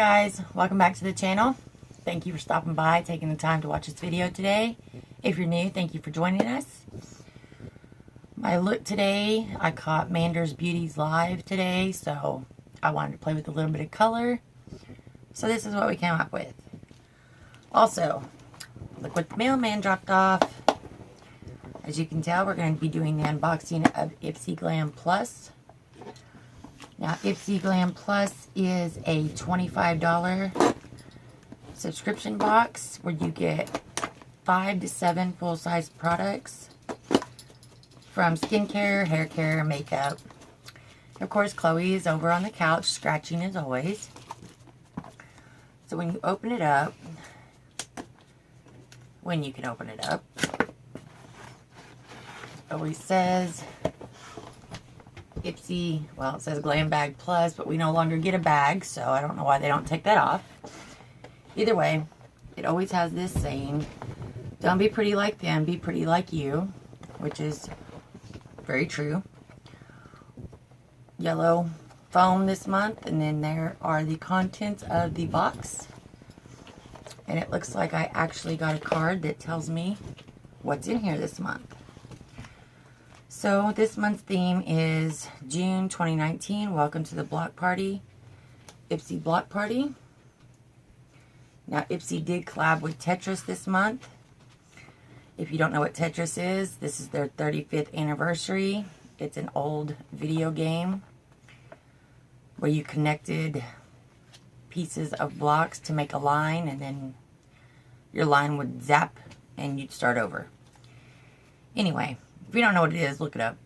guys, welcome back to the channel. Thank you for stopping by, taking the time to watch this video today. If you're new, thank you for joining us. My look today, I caught Mander's Beauties live today, so I wanted to play with a little bit of color. So this is what we came up with. Also, look what the mailman dropped off. As you can tell, we're going to be doing the unboxing of Ipsy Glam Plus. Now, Ipsy Glam Plus is a $25 subscription box where you get 5 to 7 full-size products from skincare, hair care, makeup. Of course, Chloe is over on the couch scratching as always. So when you open it up, when you can open it up, it always says Ipsy, well, it says Glam Bag Plus, but we no longer get a bag, so I don't know why they don't take that off. Either way, it always has this saying, don't be pretty like them, be pretty like you, which is very true. Yellow foam this month, and then there are the contents of the box. And it looks like I actually got a card that tells me what's in here this month. So this month's theme is June 2019. Welcome to the block party. Ipsy Block Party. Now Ipsy did collab with Tetris this month. If you don't know what Tetris is, this is their 35th anniversary. It's an old video game where you connected pieces of blocks to make a line, and then your line would zap and you'd start over. Anyway, if you don't know what it is, look it up.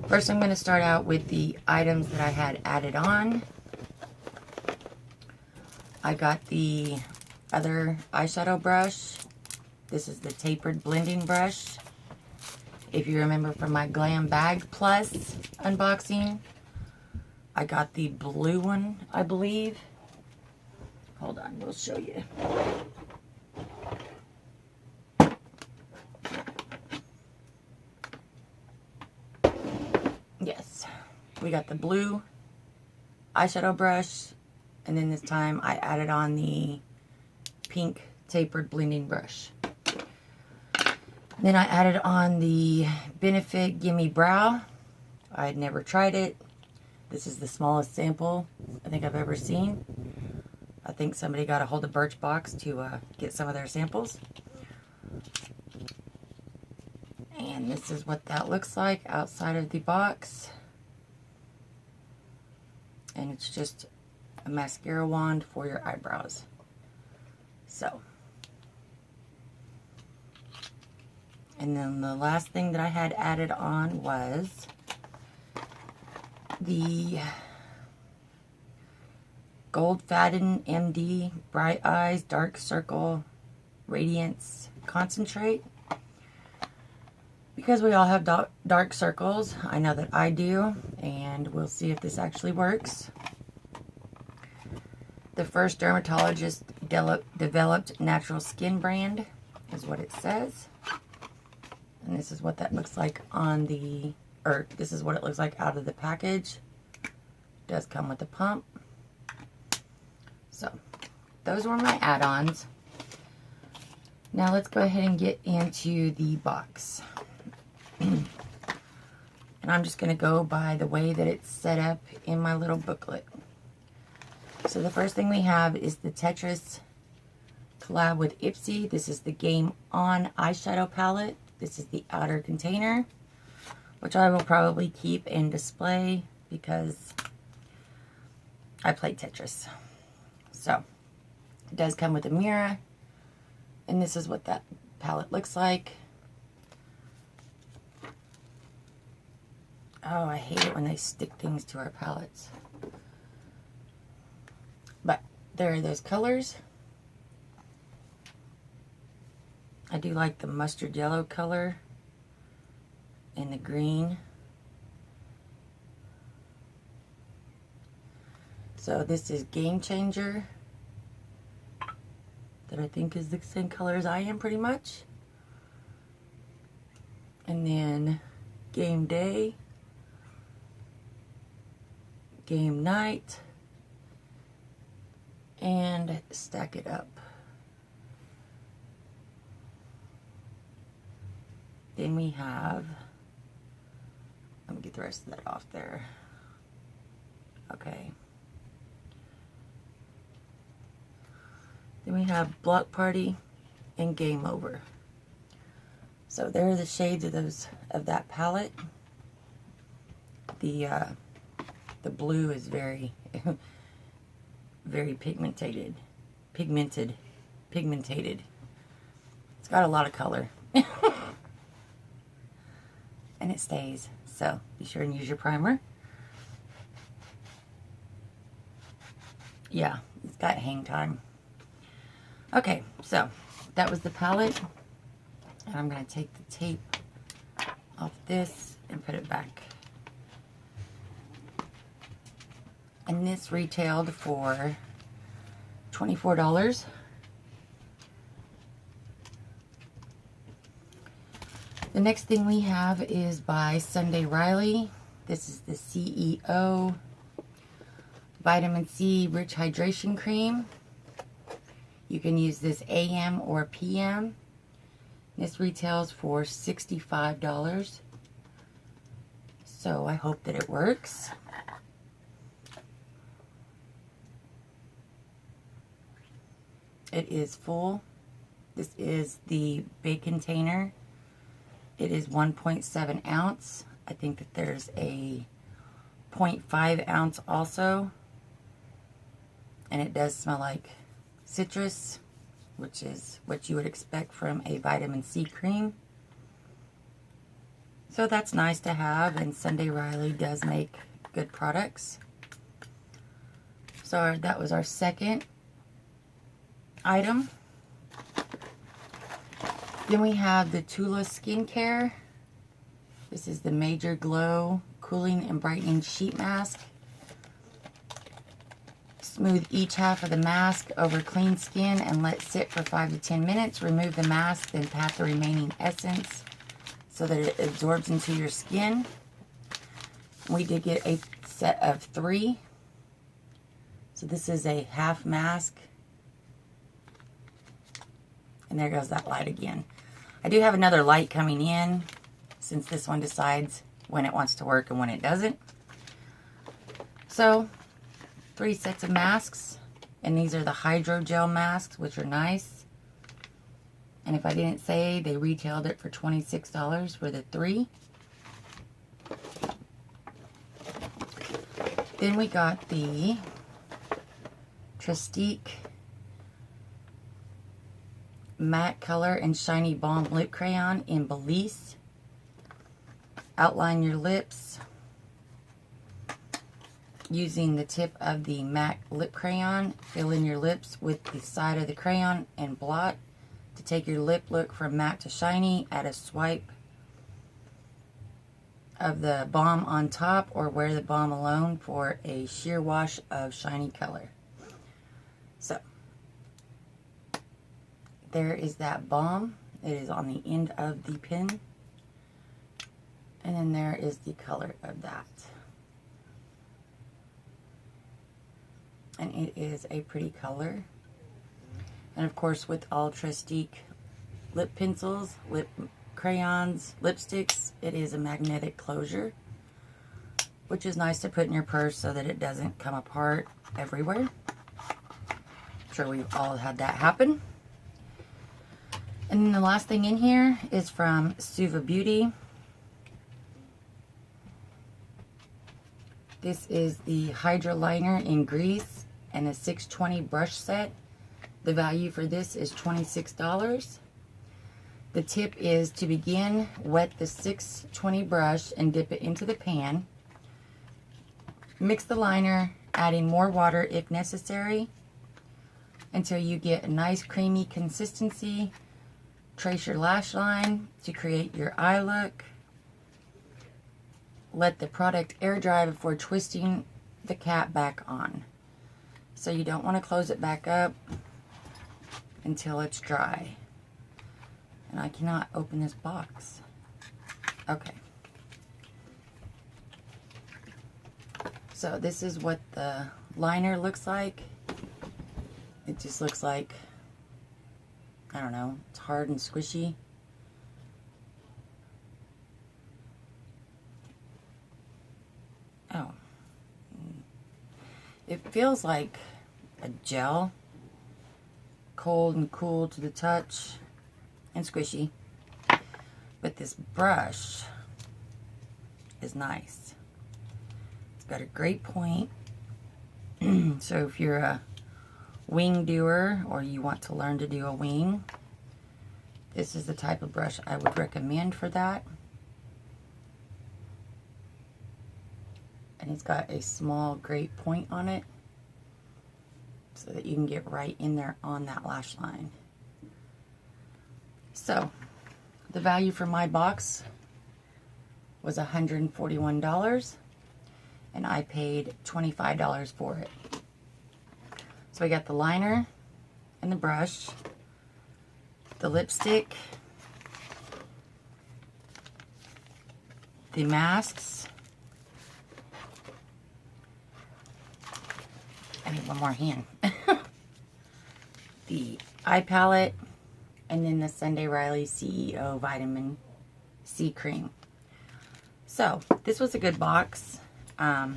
First, I'm going to start out with the items that I had added on. I got the other eyeshadow brush. This is the tapered blending brush. If you remember from my Glam Bag Plus unboxing, I got the blue one, I believe. Hold on, we'll show you. Yes, we got the blue eyeshadow brush, and then this time I added on the pink tapered blending brush. Then I added on the Benefit Gimme Brow. I had never tried it. This is the smallest sample I think I've ever seen. I think somebody got a hold of Birchbox to get some of their samples. And this is what that looks like outside of the box. And it's just a mascara wand for your eyebrows. So. And then the last thing that I had added on was the Gold Faden MD Bright Eyes Dark Circle Radiance Concentrate. Because we all have dark circles, I know that I do, and we'll see if this actually works. The first dermatologist developed natural skin brand is what it says. And this is what that looks like on the, or this is what it looks like out of the package. It does come with a pump. So, those were my add-ons. Now let's go ahead and get into the box. And I'm just going to go by the way that it's set up in my little booklet. So the first thing we have is the Tetris collab with Ipsy. This is the Game On eyeshadow palette. This is the outer container, which I will probably keep and display because I play Tetris. So, it does come with a mirror, and this is what that palette looks like. Oh, I hate it when they stick things to our palettes. But there are those colors. I do like the mustard yellow color and the green. So this is Game Changer, that I think is the same color as I am pretty much. And then Game Day, Game Night, and stack it up. Then we have, let me get the rest of that off there. Okay. Then we have Block Party and Game Over. So there are the shades of that palette. The blue is very very pigmented. It's got a lot of color. And it stays. So be sure and use your primer. Yeah, it's got hang time. Okay, so that was the palette. And I'm going to take the tape off this and put it back. And this retailed for $24. The next thing we have is by Sunday Riley. This is the CEO Vitamin C Rich Hydration Cream. You can use this AM or PM. This retails for $65. So I hope that it works. It is full. This is the big container. It is 1.7 ounce. I think that there's a 0.5 ounce also. And it does smell like citrus, which is what you would expect from a vitamin C cream. So that's nice to have, and Sunday Riley does make good products. So that was our second item. Then we have the Tula Skincare. This is the Major Glow Cooling and Brightening Sheet Mask. Smooth each half of the mask over clean skin and let sit for 5 to 10 minutes. Remove the mask, then pat the remaining essence so that it absorbs into your skin. We did get a set of 3. So this is a half mask. And there goes that light again. I do have another light coming in, since this one decides when it wants to work and when it doesn't. So 3 sets of masks, and these are the hydrogel masks, which are nice. And if I didn't say, they retailed it for $26 for the 3. Then we got the Tristique Matte Color and Shiny Balm Lip Crayon in Belize. Outline your lips using the tip of the matte lip crayon. Fill in your lips with the side of the crayon and blot. To take your lip look from matte to shiny, add a swipe of the balm on top, or wear the balm alone for a sheer wash of shiny color. So there is that balm. It is on the end of the pin. And then there is the color of that. And it is a pretty color. And of course, with all Tristique lip pencils, lip crayons, lipsticks, it is a magnetic closure, which is nice to put in your purse so that it doesn't come apart everywhere. I'm sure we've all had that happen. And then the last thing in here is from Suva Beauty. This is the Hydra Liner in Grease and a 620 brush set. The value for this is $26. The tip is to begin, wet the 620 brush and dip it into the pan. Mix the liner, adding more water if necessary, until you get a nice creamy consistency. Trace your lash line to create your eye look. Let the product air dry before twisting the cap back on. So you don't want to close it back up until it's dry. And I cannot open this box. Okay. So this is what the liner looks like. It just looks like, I don't know, it's hard and squishy. Oh. It feels like a gel. Cold and cool to the touch and squishy. But this brush is nice. It's got a great point. So if you're a wing doer or you want to learn to do a wing, this is the type of brush I would recommend for that. And it's got a small great point on it so that you can get right in there on that lash line. So the value for my box was $141 and I paid $25 for it. So I got the liner and the brush, the lipstick, the masks. I need one more hand. The eye palette, and then the Sunday Riley CEO Vitamin C Cream. So, this was a good box. I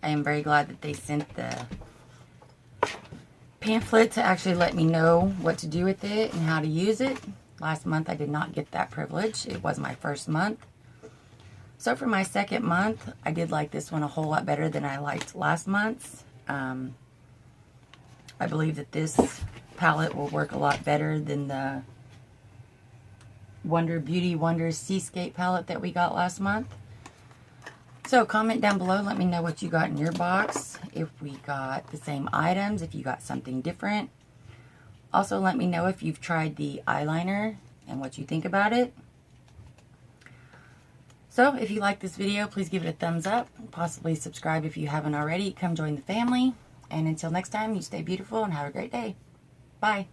am very glad that they sent the pamphlet to actually let me know what to do with it and how to use it. Last month I did not get that privilege. It was my first month. So for my second month, I did like this one a whole lot better than I liked last month's. I believe that this palette will work a lot better than the Beauty Wonders Seascape palette that we got last month. So comment down below, let me know what you got in your box, if we got the same items, if you got something different. Also let me know if you've tried the eyeliner and what you think about it. So if you like this video, please give it a thumbs up, possibly subscribe if you haven't already. Come join the family. And until next time, you stay beautiful and have a great day. Bye.